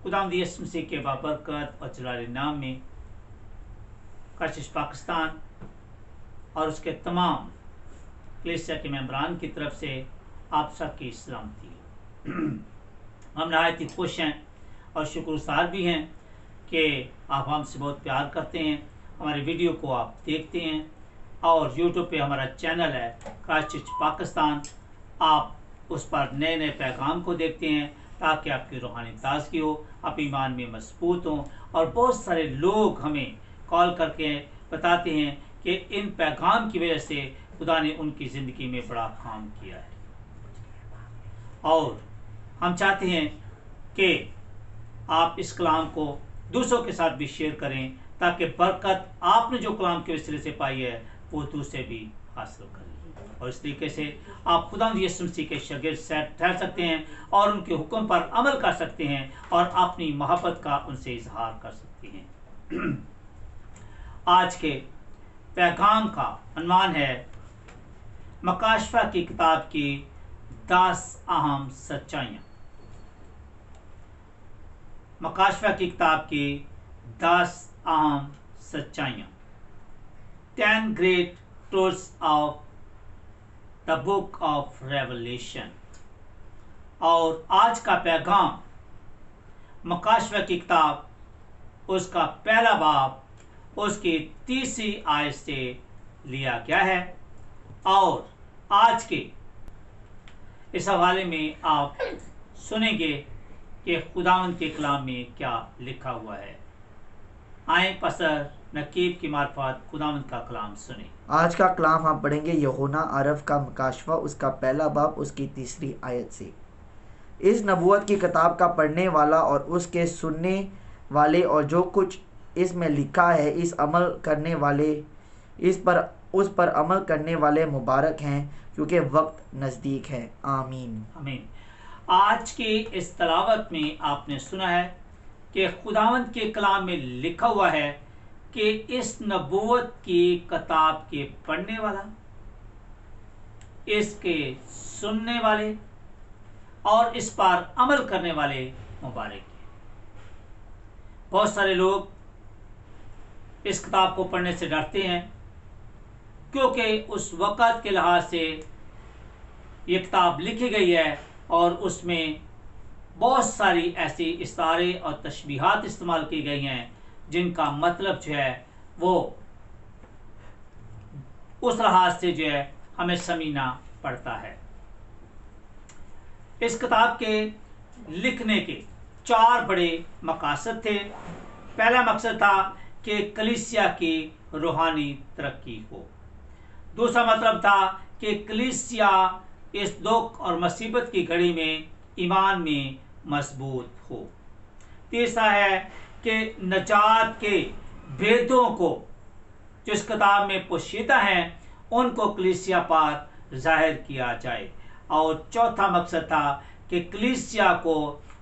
खुदावंद यीशु मसीह के बाबरकत और जलाली नाम में कशिश पाकिस्तान और उसके तमाम कलीसिया के मेंबरान की तरफ से आप सबकी सलामती। हम नहायत ही खुश हैं और शुक्रगुज़ार भी हैं कि आप हमसे बहुत प्यार करते हैं, हमारे वीडियो को आप देखते हैं और यूट्यूब पे हमारा चैनल है कशिश पाकिस्तान, आप उस पर नए नए पैगाम को देखते हैं ताकि आपकी रूहानी ताजगी हो, आप ईमान में मजबूत हों। और बहुत सारे लोग हमें कॉल करके बताते हैं कि इन पैगाम की वजह से खुदा ने उनकी ज़िंदगी में बड़ा काम किया है। और हम चाहते हैं कि आप इस कलाम को दूसरों के साथ भी शेयर करें ताकि बरकत आपने जो कलाम के वसीले से पाई है वो दूसरे भी हासिल करें। और इस तरीके से आप खुदावंद यीशु मसीह के शागिर्द ठहर सकते हैं और उनके हुक्म पर अमल कर सकते हैं और अपनी मोहब्बत का उनसे इजहार कर सकते हैं। आज के पैगाम का अन्वान है मकाशफा की किताब की 10 अहम सच्चाइयाँ। मकाशफा की किताब की 10 अहम सच्चाइयाँ, 10 great truths of the book of revelation. और आज का पैगाम मकाशफा की किताब उसका पहला बाब उसकी 3री आयत से लिया गया है। और आज के इस हवाले में आप सुनेंगे कि खुदावंद के कलाम में क्या लिखा हुआ है। आए पसर नकीब की मार्फत खुदावंद का कलाम सुने। आज का कलाम हम पढ़ेंगे यूहन्ना अरफ का मकाशफा उसका पहला बाब उसकी 3री आयत से। इस नबूवत की किताब का पढ़ने वाला और उसके सुनने वाले और जो कुछ इसमें लिखा है इस अमल करने वाले उस पर अमल करने वाले मुबारक हैं क्योंकि वक्त नज़दीक है। आमीन आमीन। आज की इस तलावत में आपने सुना है कि खुदावंद के कलाम में लिखा हुआ है कि इस नबूवत की किताब के पढ़ने वाला, इसके सुनने वाले और इस पर अमल करने वाले मुबारक हैं। बहुत सारे लोग इस किताब को पढ़ने से डरते हैं क्योंकि उस वक़्त के लिहाज से ये किताब लिखी गई है और उसमें बहुत सारी ऐसी इस्तारे और तशबीहात इस्तेमाल की गई हैं जिनका मतलब जो है वो उस लिहाज से जो है हमें समझना पड़ता है। इस किताब के लिखने के 4 बड़े मकसद थे। पहला मकसद था कि कलीसिया की रूहानी तरक्की हो। दूसरा मतलब था कि कलीसिया इस दुख और मुसीबत की घड़ी में ईमान में मजबूत हो। तीसरा है कि नजात के भेदों को जो इस किताब में पोशीदा हैं उनको कलीसिया पर जाहिर किया जाए। और चौथा मकसद था कि कलीसिया को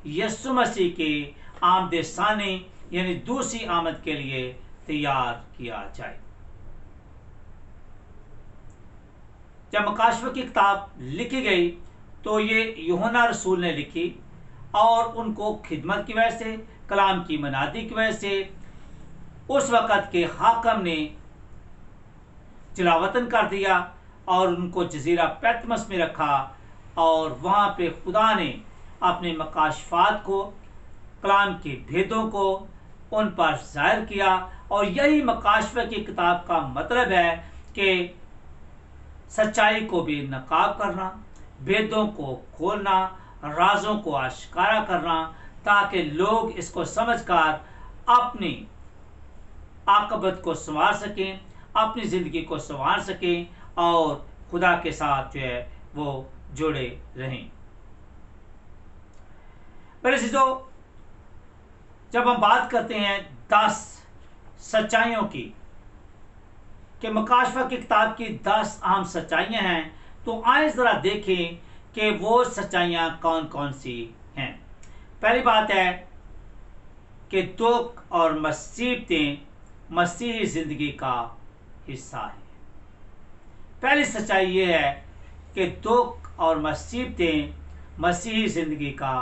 यीशु मसीह के आमद सानी यानी दूसरी आमद के लिए तैयार किया जाए। जब मकाशफा की किताब लिखी गई तो ये यूहन्ना रसूल ने लिखी और उनको खिदमत की वजह से, कलाम की मनादी की वजह से उस वक़्त के हाकम ने जलावतन कर दिया और उनको जजीरा पैतमस में रखा और वहाँ पे खुदा ने अपने मकाशफात को, कलाम के भेदों को उन पर जाहिर किया। और यही मकाशफा की किताब का मतलब है कि सच्चाई को भी नकाब करना, भेदों को खोलना, राजों को आश्कारा करना, ताकि लोग इसको समझकर अपनी आकबत को संवार सकें, अपनी ज़िंदगी को संवार सकें और खुदा के साथ जो है वो जुड़े रहें। मेरे अज़ीज़ों, जब हम बात करते हैं 10 सच्चाइयों की कि मकाशफा की किताब की 10 अहम सच्चाइयाँ हैं, तो आइए ज़रा देखें कि वो सच्चाइयाँ कौन कौन सी हैं। पहली बात है कि दुख और मुसीबतें मसीही ज़िंदगी का हिस्सा है। पहली सच्चाई ये है कि दुख और मुसीबतें मसीही ज़िंदगी का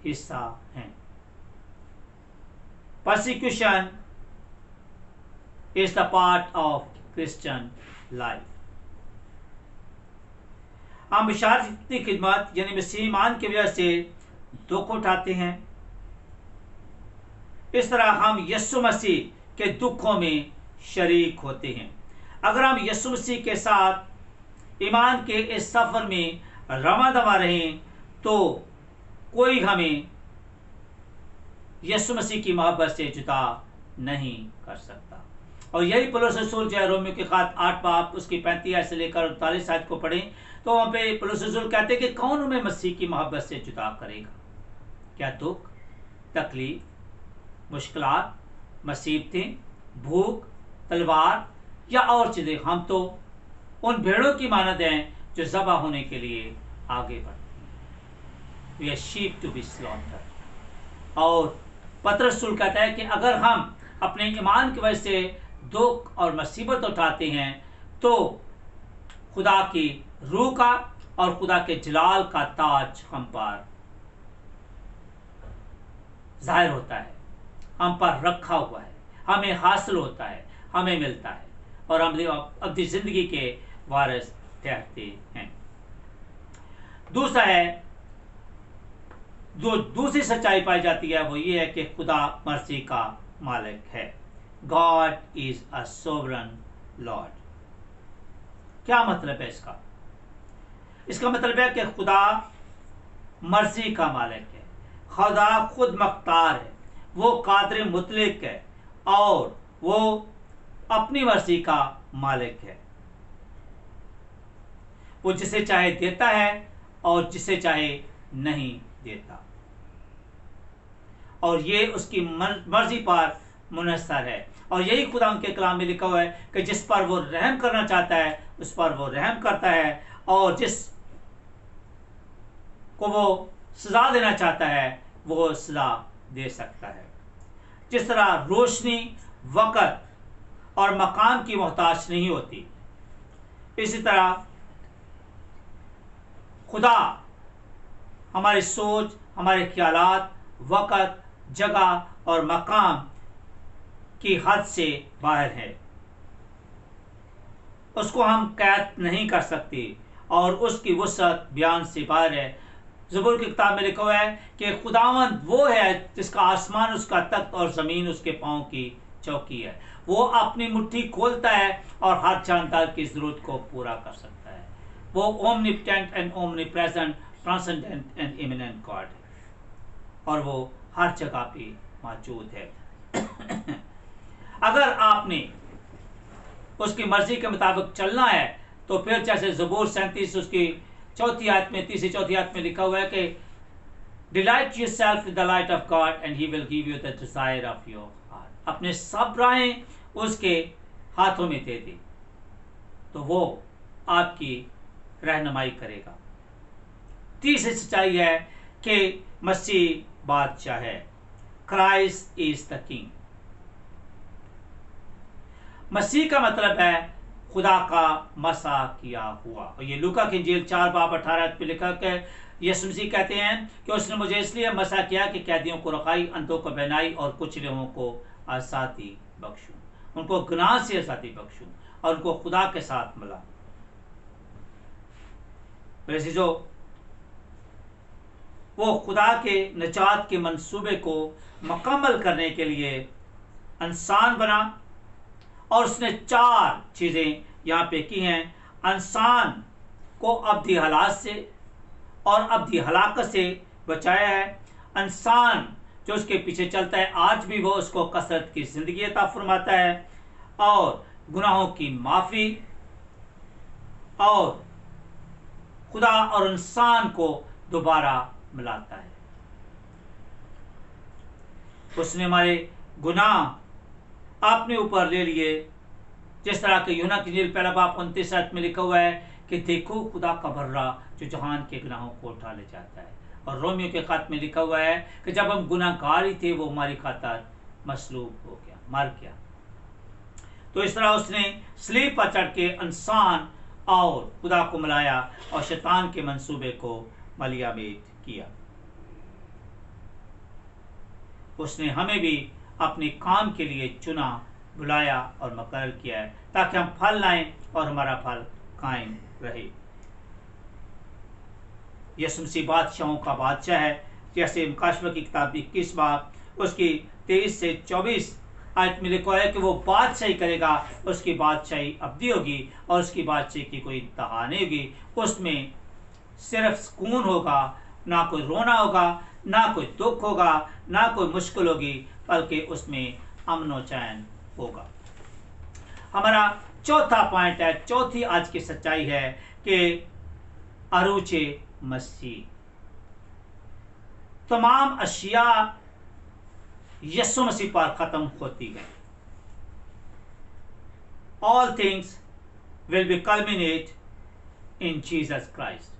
हिस्सा हैं। Persecution is the part of Christian life. हम बशारत की खिदमत यानी मसीह ईमान की वजह से दुख उठाते हैं। इस तरह हम यीशु मसीह के दुखों में शरीक होते हैं। अगर हम यीशु मसीह के साथ ईमान के इस सफर में रमा दमा रहें तो कोई हमें यीशु मसीह की मोहब्बत से जुदा नहीं कर सकता। और यही पौलुस रसूल जो है रोमियो के खत 8 बाब उसकी 35 आयत से लेकर 39 आयत को पढ़ें तो वहां पे पौलुस रसूल कहते हैं कि कौन हमें मसीह की मोहब्बत से जुदा करेगा? क्या दुख, तकलीफ, मुश्किलात, मुसीबतें, भूख, तलवार या और चीजें? हम तो उन भेड़ों की मानद हैं जो ज़बह होने के लिए आगे बढ़ती हैं। We are sheep to be slaughtered। और पतरस रसूल कहता है कि अगर हम अपने ईमान की वजह से दुख और मुसीबत उठाते हैं तो खुदा की रूह का और खुदा के जलाल का ताज हम पर जाहिर होता है, हम पर रखा हुआ है, हमें हासिल होता है, हमें मिलता है और हम अपनी जिंदगी के वारिस ठहरते हैं। दूसरा है, जो दूसरी सच्चाई पाई जाती है वो ये है कि खुदा मर्जी का मालिक है। God is a sovereign Lord. क्या मतलब है इसका? इसका मतलब है कि खुदा मर्जी का मालिक है, खुदा खुद मख्तार है, वो कादिर मुतलक है और वो अपनी मर्जी का मालिक है। वो जिसे चाहे देता है और जिसे चाहे नहीं देता, और ये उसकी मर्जी पर मुनहसर है। और यही खुदा उनके कलाम में लिखा हुआ है कि जिस पर वो रहम करना चाहता है उस पर वो रहम करता है और जिस को वो सजा देना चाहता है वो सजा दे सकता है। जिस तरह रोशनी वक़्त और मकान की मोहताज नहीं होती, इसी तरह खुदा हमारी सोच, हमारे ख्यालात, वक़्त, जगह और मकाम की हद से बाहर है। उसको हम कैद नहीं कर सकते और उसकी वसअत बयान से बाहर है। ज़बूर की किताब में लिखा हुआ है कि खुदावंद वो है जिसका आसमान उसका तख्त और ज़मीन उसके पाँव की चौकी है। वो अपनी मुट्ठी खोलता है और हर जानदार की ज़रूरत को पूरा कर सकता है। वो omnipotent and omnipresent, transcendent and imminent God है और वो हर जगह पे मौजूद है। अगर आपने उसकी मर्जी के मुताबिक चलना है तो फिर जैसे ज़बूर 37 उसकी 4 आयत में, 3-4 आयत में लिखा हुआ है कि delight yourself in the light of God and he will give you the desire of your heart. अपने सब राहें उसके हाथों में दे दी तो वो आपकी रहनुमाई करेगा। तीसरी सच्चाई है कि मसीह बादशाह है। Christ is the king. मसीह का मतलब है खुदा का मसा किया हुआ। और ये लूका की इंजील 4 बाब 18 पे लिखा कि यीशु मसीह कहते हैं कि उसने मुझे इसलिए मसा किया कि कैदियों को रखाई, अंधों को बहनाई और कुछ लोगों को आज़ादी बख्शूं, उनको गुनाह से आज़ादी बख्शूं और उनको खुदा के साथ मिला। जो वो खुदा के निजात के मंसूबे को मुकम्मल करने के लिए इंसान बना और उसने 4 चीज़ें यहाँ पे की हैं। इंसान को अब्दी हालात से और अब्दी हलाकत से बचाया है। इंसान जो उसके पीछे चलता है आज भी वो उसको कसरत की ज़िंदगी अता फरमाता है और गुनाहों की माफ़ी और खुदा और इंसान को दोबारा मिलाता है। उसने हमारे गुनाह अपने ऊपर ले लिए, जिस तरह के यूहन्ना की इंजील 1 बाब 29 आयत में लिखा हुआ है कि देखो खुदा का बर्रा जो जहान के गुनाहों को उठा ले जाता है। और रोमियो के खत में लिखा हुआ है कि जब हम गुनाहगार ही थे वो हमारी खातिर मसलूब हो गया, मर गया। तो इस तरह उसने स्लीप पर चढ़ के इंसान और खुदा को मिलाया और शैतान के मंसूबे को मलियामेट किया। उसने हमें भी अपने काम के लिए चुना, बुलाया और मुकर्रर किया है, ताकि हम फल लाएं और हमारा फल कायम रहे। यीशु मसीह बादशाहों का बादशाह है। जैसे मुकाशवा की किताब 21 बाब उसकी 23 से 24 आयत में लिखा है कि वो बादशाही करेगा, उसकी बादशाही अवधि होगी और उसकी बादशाही की कोई इंतहा नहीं होगी। उसमें सिर्फ सुकून होगा, ना कोई रोना होगा, ना कोई दुख होगा, ना कोई मुश्किल होगी, बल्कि उसमें अमन और चैन होगा। हमारा चौथा पॉइंट है, चौथी आज की सच्चाई है कि अरूचे मसीह, तमाम अशिया यीशु मसीह पर खत्म होती है। All things will be culminate in Jesus Christ.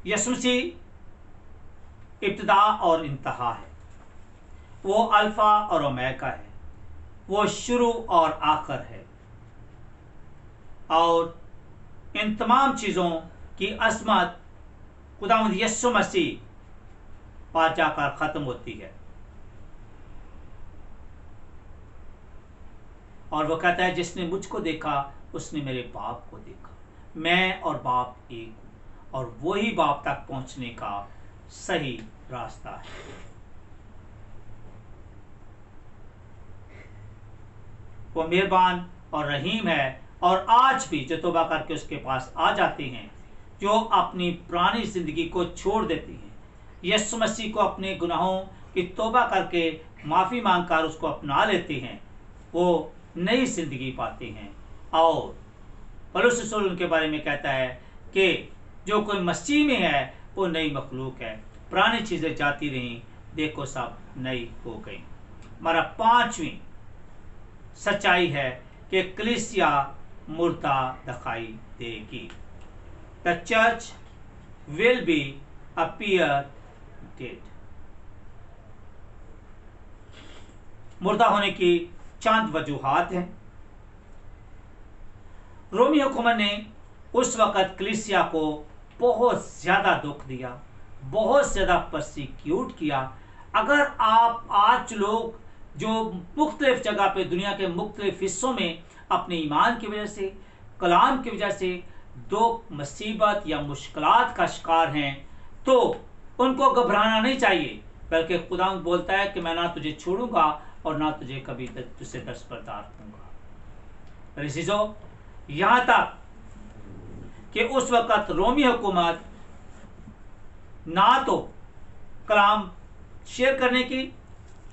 यीशु मसीह इब्तिदा और इंतहा है, वो अल्फा और ओमेगा है, वो शुरू और आखिर है, और इन तमाम चीज़ों की असमत खुदावंद यीशु मसीह पर जाकर ख़त्म होती है। और वो कहता है, जिसने मुझको देखा उसने मेरे बाप को देखा। मैं और बाप एक हूँ, और वही बाप तक पहुँचने का सही रास्ता है। वो मेहरबान और रहीम है, और आज भी जो तौबा करके उसके पास आ जाते हैं, जो अपनी पुरानी जिंदगी को छोड़ देते हैं, यीशु मसीह को अपने गुनाहों की तौबा करके माफ़ी मांगकर उसको अपना लेते हैं, वो नई जिंदगी पाते हैं। और पौलुस रसूल उनके बारे में कहता है कि जो कोई मसीह में है वो नई मखलूक है, पुरानी चीज़ें जाती रहीं, देखो सब नई हो गई। हमारा पांचवी सच्चाई है कि कलीसिया मुर्दा दिखाई देगी। The church will be appear dead. मुर्दा होने की चंद वजूहात हैं। रोमी हुकूमत ने उस वक़्त कलीसिया को बहुत ज़्यादा दुख दिया, बहुत ज़्यादा परसिक्यूट किया। अगर आप आज लोग जो मुख्तलिफ जगह पे दुनिया के मुख्तलिफ हिस्सों में अपने ईमान की वजह से, कलाम की वजह से दुख, मुसीबत या मुश्किलात का शिकार हैं, तो उनको घबराना नहीं चाहिए, बल्कि खुदा बोलता है कि मैं ना तुझे छोड़ूंगा और ना तुझे कभी तुझसे दस्तबरदार दूंगा। रिसीजो, यहाँ तक कि उस वक़्त रोमी हुकूमत ना तो कलाम शेयर करने की,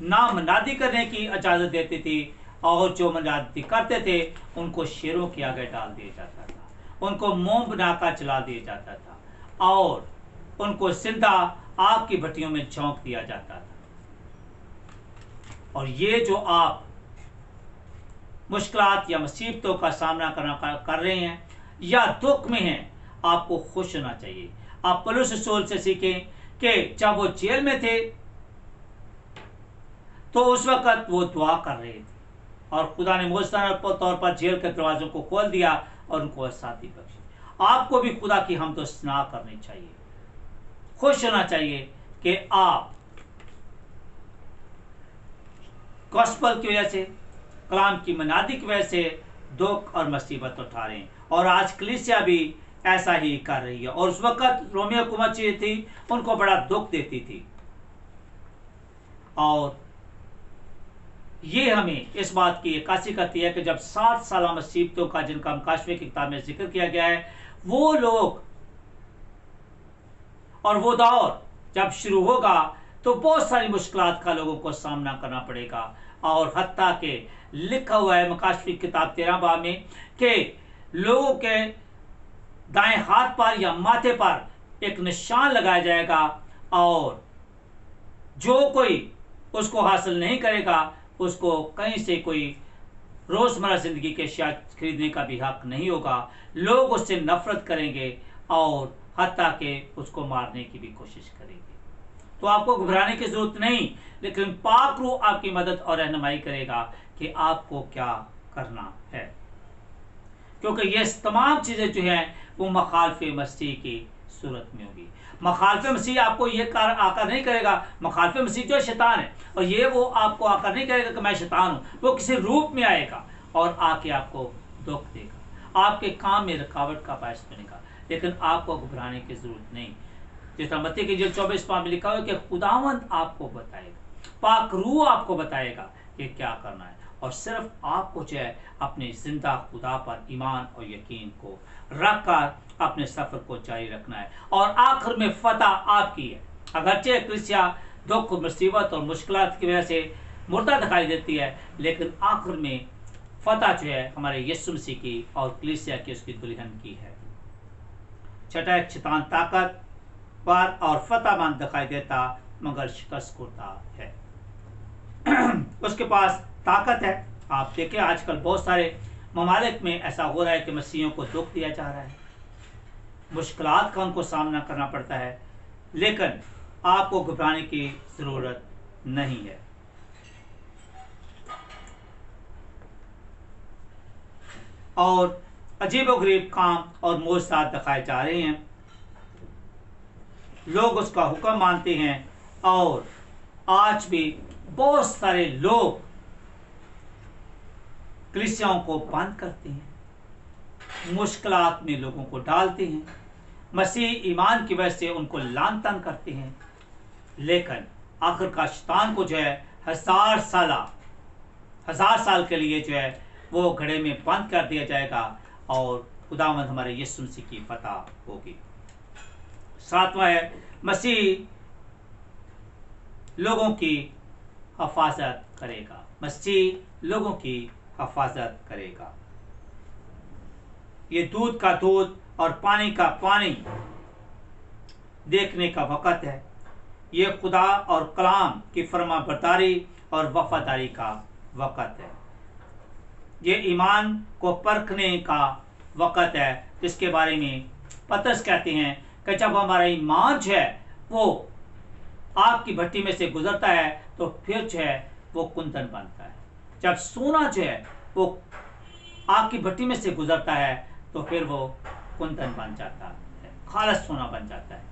ना मनादी करने की इजाज़त देती थी, और जो मनादी करते थे उनको शेरों के आगे डाल दिया जाता था, उनको मोम बनाकर जला दिया जाता था, और उनको जिंदा आग की भट्टियों में झोंक दिया जाता था। और ये जो आप मुश्किलात या मुसीबतों का सामना कर रहे हैं या दुख में हैं, आपको खुश होना चाहिए। आप पौलुस रसूल से सीखें कि जब वो जेल में थे तो उस वक़्त वो दुआ कर रहे थे, और खुदा ने मौजूदा तौर पर जेल के दरवाज़ों को खोल दिया और उनको आज़ादी बख्शी। आपको भी खुदा की हमदो सना करनी चाहिए, खुश होना चाहिए कि आप गॉस्पेल की वजह से, कलाम की मनादी की वजह से दुख और मुसीबत उठा रहे हैं। और आज कलीसिया भी ऐसा ही कर रही है, और उस वक़्त रोमी हुकूमत जो थी उनको बड़ा दुख देती थी। और ये हमें इस बात की अक्कासी करती है कि जब 7 साल मुसीबतों का, जिनका मुकाशवे की किताब में जिक्र किया गया है, वो लोग और वो दौर जब शुरू होगा तो बहुत सारी मुश्किलात का लोगों को सामना करना पड़ेगा। और हत्ता के लिखा हुआ है मुकाशवे की किताब 13 बाब में कि लोगों के दाएं हाथ पर या माथे पर एक निशान लगाया जाएगा, और जो कोई उसको हासिल नहीं करेगा उसको कहीं से कोई रोज़मर्रा ज़िंदगी के अशिया खरीदने का भी हक नहीं होगा। लोग उससे नफरत करेंगे और हत्ता के उसको मारने की भी कोशिश करेंगे। तो आपको घबराने की ज़रूरत नहीं, लेकिन पाक रूह आपकी मदद और रहनुमाई करेगा कि आपको क्या करना है, क्योंकि ये तमाम चीज़ें जो हैं वो मखालफे मसीह की सूरत में होगी। मखालफ मसीह आपको ये आकर नहीं करेगा। मखालफ मसीह जो शैतान है, और ये वो आपको आकर नहीं करेगा कि मैं शैतान हूँ। वो किसी रूप में आएगा और आके आपको दुख देगा, आपके काम में रुकावट का बायस बनेगा, लेकिन आपको घबराने की जरूरत नहीं। जिस तरह मत्ती की इंजील 24 में लिखा हुआ है कि खुदावंद आपको बताएगा, पाक रूह आपको बताएगा कि क्या करना है, और सिर्फ आपको जो है अपने जिंदा खुदा पर ईमान और यकीन को रखकर अपने सफर को जारी रखना है, और आखिर में फतह आपकी है। अगरचे कलीसिया दुख, मुसीबत और मुश्किलात की वजह से मुर्दा दिखाई देती है, लेकिन आखिर में फतह जो है हमारे यीशु मसीह की और कलीसिया की, उसकी दुल्हन की है। छठा एक शैतान ताकत पर और फतहमंद दिखाई देता मगर शिकस्त होता है। उसके पास ताकत है। आप देखिए आजकल बहुत सारे ममालिक में ऐसा हो रहा है कि मसीहियों को दुख दिया जा रहा है, मुश्किलात का उनको सामना करना पड़ता है, लेकिन आपको घबराने की जरूरत नहीं है। और अजीबोगरीब काम और मोजज़ात दिखाए जा रहे हैं, लोग उसका हुक्म मानते हैं, और आज भी बहुत सारे लोग कलीसियाओं को बंद करते हैं, मुश्किलात में लोगों को डालते हैं, मसीह ईमान की वजह से उनको लान तान करते हैं, लेकिन आखिरकार शैतान को जो है 1000 साल के लिए जो है वो घड़े में बंद कर दिया जाएगा, और खुदावंद हमारे यीशु मसीह की फतह होगी। सातवां है मसीह लोगों की हिफाजत करेगा। मसीह लोगों की हिफाजत करेगा। ये दूध का दूध और पानी का पानी देखने का वक़्त है। ये खुदा और कलाम की फरमाबरदारी और वफादारी का वक़्त है। ये ईमान को परखने का वक़्त है, जिसके बारे में पतरस कहते हैं कि जब हमारा ईमान जो है वो आग की भट्टी में से गुजरता है तो फिर जो है वो कुंदन बनता है। जब सोना जो है वो आग की भट्टी में से गुजरता है तो फिर वो कुंदन बन जाता है, खालस सोना बन जाता है।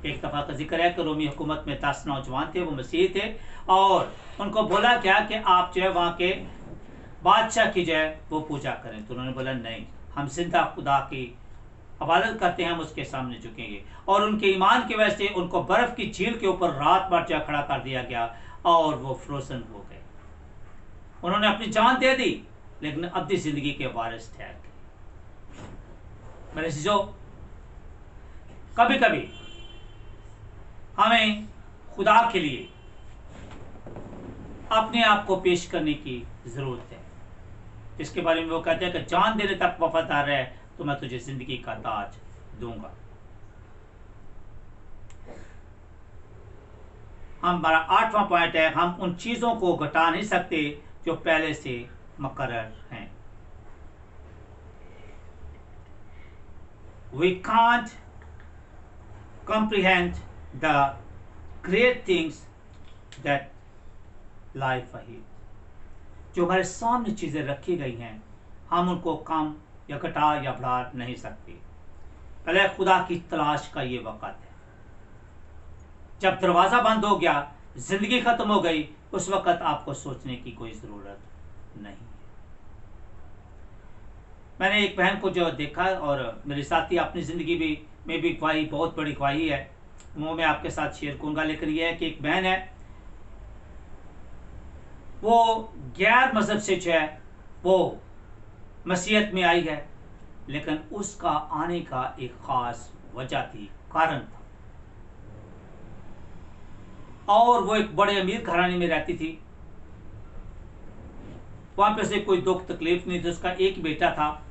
एक दफ़ा का जिक्र है कि रोमी हुकूमत में 10 नौजवान थे, वो मसीह थे, और उनको बोला क्या कि आप जो है वहाँ के बादशाह की जो है वो पूजा करें। तो उन्होंने बोला नहीं, हम जिंदा खुदा की इबादत करते हैं, हम उसके सामने झुकेंगे। और उनके ईमान की वजह से उनको बर्फ की झील के ऊपर रात भर जो खड़ा कर दिया गया और वो फ्रोजन हो गए। उन्होंने अपनी जान दे दी, लेकिन अपनी जिंदगी के वारिस ठहर गए। मेरे चीजों, कभी कभी हमें खुदा के लिए अपने आप को पेश करने की जरूरत है, जिसके बारे में वो कहते हैं कि जान देने तक वफादार है तो मैं तुझे जिंदगी का ताज दूंगा। हमारा 8वां पॉइंट है, हम उन चीजों को घटा नहीं सकते जो पहले से मुकर्रर हैं। We can't comprehend the great things that lie ahead. जो हमारे सामने चीजें रखी गई हैं, हम उनको कम या घटा या बढ़ा नहीं सकते। पहले खुदा की तलाश का ये वक़्त है। जब दरवाजा बंद हो गया, जिंदगी खत्म हो गई, उस वक़्त आपको सोचने की कोई जरूरत नहीं है। मैंने एक बहन को जो देखा, और मेरे साथी अपनी जिंदगी में भी ख्वाही, बहुत बड़ी ख्वाही है, वो मैं आपके साथ शेयर करूंगा। लेकिन यह है कि एक बहन है, वो गैर मजहब से जो है वो मसीहत में आई है, लेकिन उसका आने का एक खास वजह थी, कारण था। और वो एक बड़े अमीर घराने में रहती थी, वहां पे से कोई दुख तकलीफ नहीं थी। उसका एक बेटा था,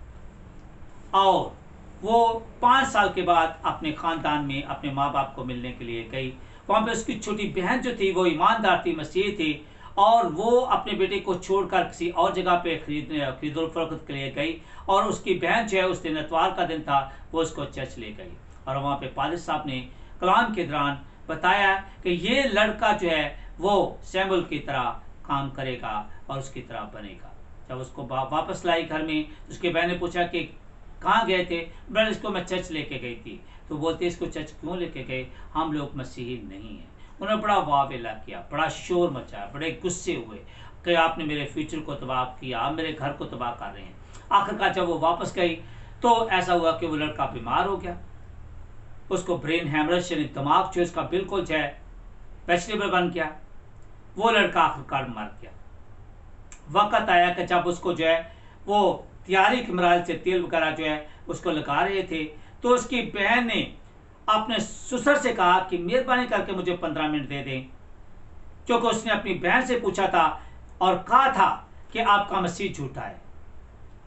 और वो 5 साल के बाद अपने खानदान में अपने माँ बाप को मिलने के लिए गई। वहां पे उसकी छोटी बहन जो थी वो ईमानदार थी, मसीही थी, और वो अपने बेटे को छोड़कर किसी और जगह पे खरीदो फरोख्त के लिए गई। और उसकी बहन जो है, उस दिन इतवार का दिन था, वो उसको चर्च ले गई, और वहाँ पे पादरी साहब ने कलाम के दौरान बताया कि ये लड़का जो है वो सैमुअल की तरह काम करेगा और उसकी तरह बनेगा। जब उसको वापस लाई घर में, उसके बहन ने पूछा कि कहाँ गए थे? ब्रदर, इसको मैं चर्च लेके गई थी। तो बोलते इसको चर्च क्यों लेके गए, हम लोग मसीही नहीं हैं। उन्होंने बड़ा वावेला किया, बड़ा शोर मचाया, बड़े गुस्से हुए कि आपने मेरे फ्यूचर को तबाह किया, आप मेरे घर को तबाह कर रहे हैं। आखिरकार जब वो वापस गई तो ऐसा हुआ कि वो लड़का बीमार हो गया, उसको ब्रेन हैमरेज यानी दिमाग जो उसका बिल्कुल जो है वेजिटेबल बन गया। वो लड़का आखिरकार मर गया। वक्त आया कि जब उसको जो है वो तैयारी के मराहल से तेल वगैरह जो है उसको लगा रहे थे, तो उसकी बहन ने अपने ससुर से कहा कि मेहरबानी करके मुझे 15 मिनट दे दें, क्योंकि उसने अपनी बहन से पूछा था और कहा था कि आपका मसीह झूठा है,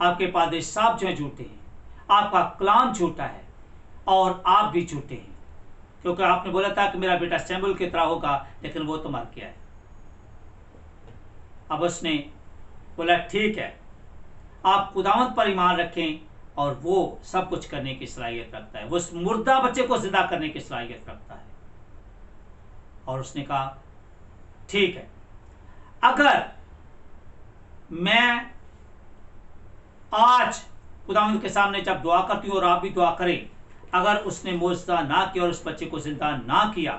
आपके पादरी साहब जो है झूठे हैं, आपका कलाम झूठा है और आप भी झूठे हैं, क्योंकि आपने बोला था कि मेरा बेटा सैमुएल की तरह होगा, लेकिन वो तो मर गया है। अब उसने बोला ठीक है, आप खुदावंद पर ईमान रखें और वो सब कुछ करने की सलाहियत रखता है, वो उस मुर्दा बच्चे को जिंदा करने की सलाहियत रखता है। और उसने कहा ठीक है, अगर मैं आज खुदावंद के सामने जब दुआ करती हूँ और आप भी दुआ करें, अगर उसने मोजज़ा ना किया और उस बच्चे को जिंदा ना किया,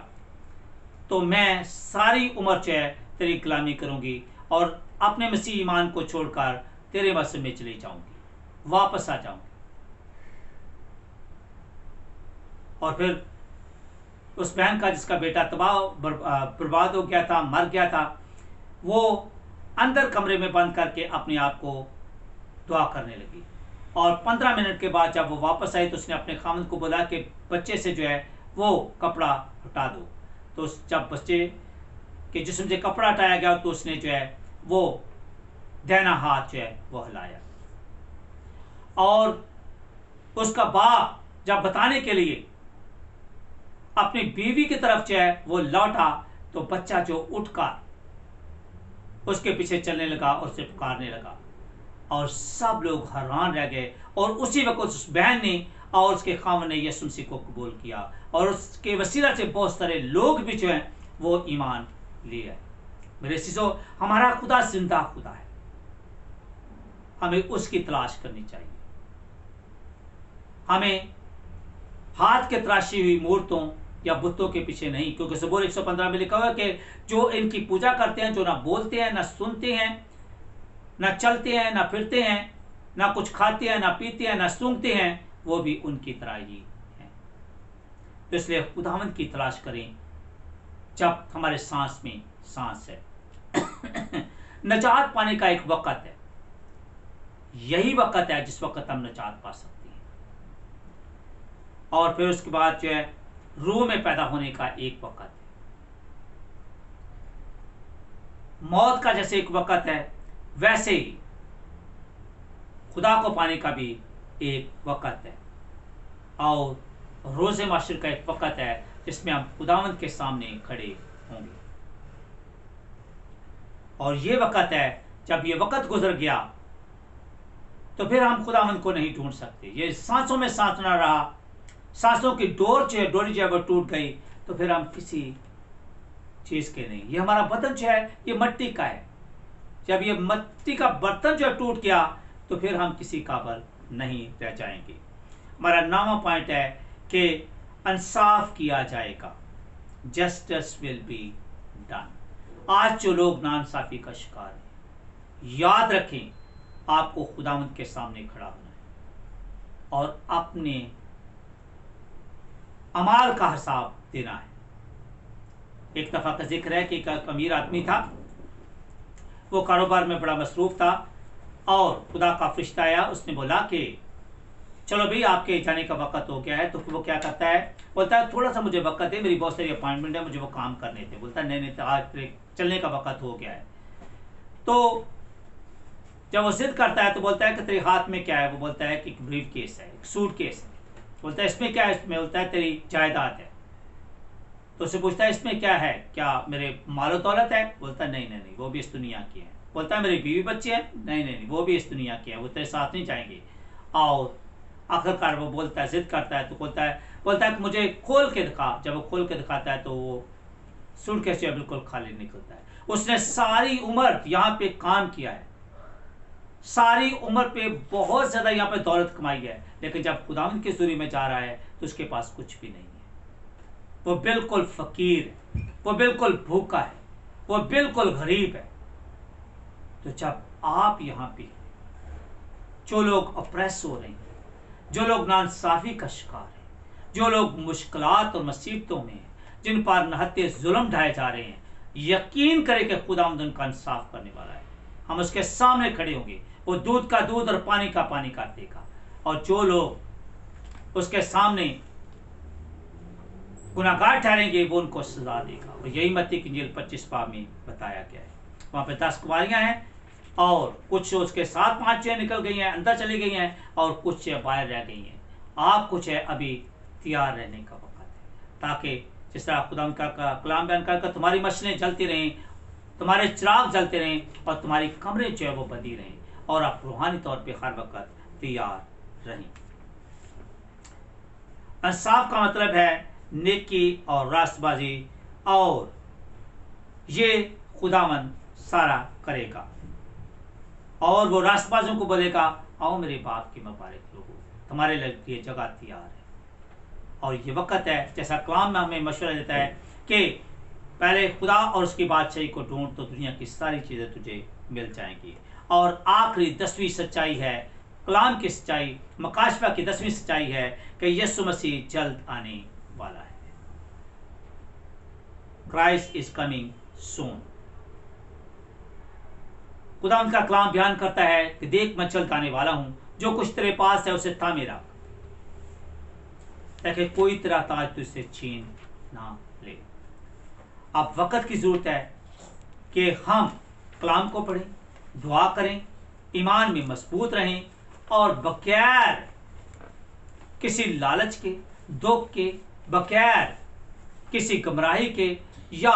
तो मैं सारी उम्र जो है तेरी गुलामी करूंगी और अपने मसीह ईमान को छोड़कर तेरे मस्जिद में चली जाऊंगी, वापस आ जाऊंगी। और फिर उस बहन का जिसका बेटा तबाह बर्बाद हो गया था, मर गया था, वो अंदर कमरे में बंद करके अपने आप को दुआ करने लगी। और 15 मिनट के बाद जब वो वापस आई तो उसने अपने खामद को बोला कि बच्चे से जो है वो कपड़ा हटा दो। तो जब बच्चे के जिस्म से कपड़ा हटाया गया तो उसने जो है वो दाहिना हाथ जो है वो हिलाया। और उसका बाप जब बताने के लिए अपनी बीवी की तरफ जो है वो लौटा तो बच्चा जो उठकर उसके पीछे चलने लगा और उसे पुकारने लगा, और सब लोग हैरान रह गए। और उसी वक्त उस बहन ने और उसके खामद ने यीशु मसीह को कबूल किया और उसके वसीला से बहुत सारे लोग भी जो हैं वो ईमान लिए। मेरे सीसो, हमारा खुदा जिंदा खुदा है, हमें उसकी तलाश करनी चाहिए। हमें हाथ के तराशी हुई मूर्तों या बुतों के पीछे नहीं, क्योंकि सबूर 115 में लिखा हुआ है कि जो इनकी पूजा करते हैं, जो ना बोलते हैं, ना सुनते हैं, ना चलते हैं, ना फिरते हैं, ना कुछ खाते हैं, ना पीते हैं, ना सूंघते हैं, वो भी उनकी तरह ही हैं। तो इसलिए खुदावंद की तलाश करें जब हमारे सांस में सांस है। नजात पाने का एक वक्त है, यही वक्त है जिस वक्त हम नजात पा सकते हैं। और फिर उसके बाद जो है रूह में पैदा होने का एक वक्त है। मौत का जैसे एक वक्त है, वैसे ही खुदा को पाने का भी एक वक्त है। और रोज़े माशर का एक वक्त है जिसमें हम खुदावंद के सामने खड़े होंगे। और ये वक्त है, जब ये वक्त गुजर गया तो फिर हम खुदावंद को नहीं ढूंढ सकते। ये सांसों में सांस ना रहा, सांसों की डोरी जो है वो टूट गई, तो फिर हम किसी चीज के नहीं। ये हमारा बदन जो है ये मिट्टी का है, जब ये मिट्टी का बर्तन जो है टूट गया तो फिर हम किसी काबिल नहीं रह जाएंगे। हमारा 9वां पॉइंट है कि इंसाफ किया जाएगा, जस्टिस विल बी डन। आज जो लोग नाइंसाफी का शिकार हैं, याद रखें आपको खुदावंद के सामने खड़ा होना है और अपने अमाल का हिसाब देना है। एक दफा का जिक्र है कि एक अमीर आदमी था, वो कारोबार में बड़ा मसरूफ था और खुदा का फरिश्ता आया, उसने बोला कि चलो भाई आपके जाने का वक्त हो गया है। तो वो क्या करता है, बोलता है थोड़ा सा मुझे वक्त है, मेरी बहुत सारी अपॉइंटमेंट है, मुझे वो काम करने थे। बोलता है नहीं तो आज चलने का वक्त हो गया है। तो जब वो जिद करता है तो बोलता है कि तेरे हाथ में क्या है। वो बोलता है कि एक ब्रीफ केस है, एक सूट केस है। बोलता है इसमें क्या है, इसमें बोलता है तेरी जायदाद है। तो उससे पूछता है इसमें क्या है, क्या मेरे मालो दौलत है। बोलता है नहीं नहीं नहीं, वो भी इस दुनिया की है। बोलता है मेरी बीवी बच्चे हैं। नहीं नहीं नहीं, वो भी इस दुनिया की है, वो तेरे साथ नहीं जाएंगे। और आखिरकार वो बोलता है, जिद करता है तो बोलता है कि मुझे खोल के दिखा। जब वो खोल के दिखाता है तो वो सूटकेस जो है बिल्कुल खाली निकलता है। उसने सारी उम्र यहाँ पे काम किया है, सारी उम्र पे बहुत ज्यादा यहाँ पे दौलत कमाई है, लेकिन जब खुदावंद की हुजूरी में जा रहा है तो तो उसके पास कुछ भी नहीं है। वो बिल्कुल फकीर है, वो बिल्कुल भूखा है, वो बिल्कुल गरीब है। तो जब आप यहाँ पे, जो लोग अप्रेस हो रहे हैं, जो लोग नाइंसाफी का शिकार हैं, जो लोग मुश्किलात और मुसीबतों में हैं, जिन पर नहत्ते जुल्म ढाए जा रहे हैं, यकीन करें कि खुदावंद उनका इंसाफ करने वाला है। हम उसके सामने खड़े होंगे, वो दूध का दूध और पानी का पानी कर देगा। और जो लोग उसके सामने गुनाहगार ठहरेंगे वो उनको सजा देगा। और यही मत्ती की इंजील 25 बाब में बताया गया है। वहां पे 10 कुमारियां हैं और कुछ उसके साथ 5 चें निकल गई हैं, अंदर चली गई हैं, और कुछ चें बाहर रह गई हैं। आप कुछ है अभी तैयार रहने का वक्त है, ताकि जिस तरह खुदा का कलाम बयान कर तुम्हारी मशलें जलती रहें, तुम्हारे चिराग जलते रहें और तुम्हारी कमरें जो है वो बंधी रहें, और आप रूहानी तौर पे हर वक्त तैयार रहें। इंसाफ का मतलब है नेकी और रास्तबाजी, और ये खुदावन सारा करेगा। और वो रास्तबाजों को बोलेगा, आओ मेरे बाप के मुबारक लोगों, तुम्हारे लिए जगह तैयार है। और ये वक्त है, जैसा कलाम में हमें मशवरा देता है कि पहले खुदा और उसकी बादशाही को ढूंढ तो दुनिया की सारी चीज़ें तुझे मिल जाएंगी। और आखिरी 10वीं सच्चाई है, कलाम की सच्चाई, मकाशफा की 10वीं सच्चाई है कि यीशु मसीह जल्द आने वाला है। Christ is coming soon. खुदा उनका कलाम बयान करता है कि देख मैं जल्द आने वाला हूं, जो कुछ तेरे पास है उसे थामे रख, ताकि कोई तेरा ताज तुझसे छीन ना ले। अब वक्त की जरूरत है कि हम कलाम को पढ़ें, दुआ करें, ईमान में मजबूत रहें, और बगैर किसी लालच के, दुख के, बगैर किसी गुमराही के, या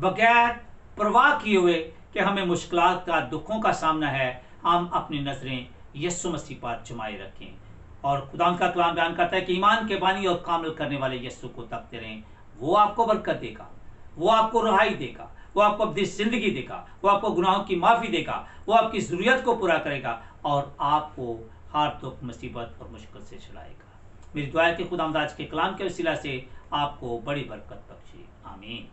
बगैर परवाह किए हुए कि हमें मुश्किलात का, दुखों का सामना है, हम अपनी नजरें यीशु मसीह पर जमाए रखें। और खुदा का कलाम बयान करता है कि ईमान के बानी और कामिल करने वाले यीशु को तकते रहें। वो आपको बरकत देगा, वो आपको रिहाई देगा, वो आपको अपनी जिंदगी देगा, वो आपको गुनाहों की माफी देगा, वो आपकी जरूरत को पूरा करेगा, और आपको हर दुख, मुसीबत और मुश्किल से छुड़ाएगा। मेरी दुआ है कि खुदा आज के कलाम के वसीला से आपको बड़ी बरकत बख्शे। आमीन।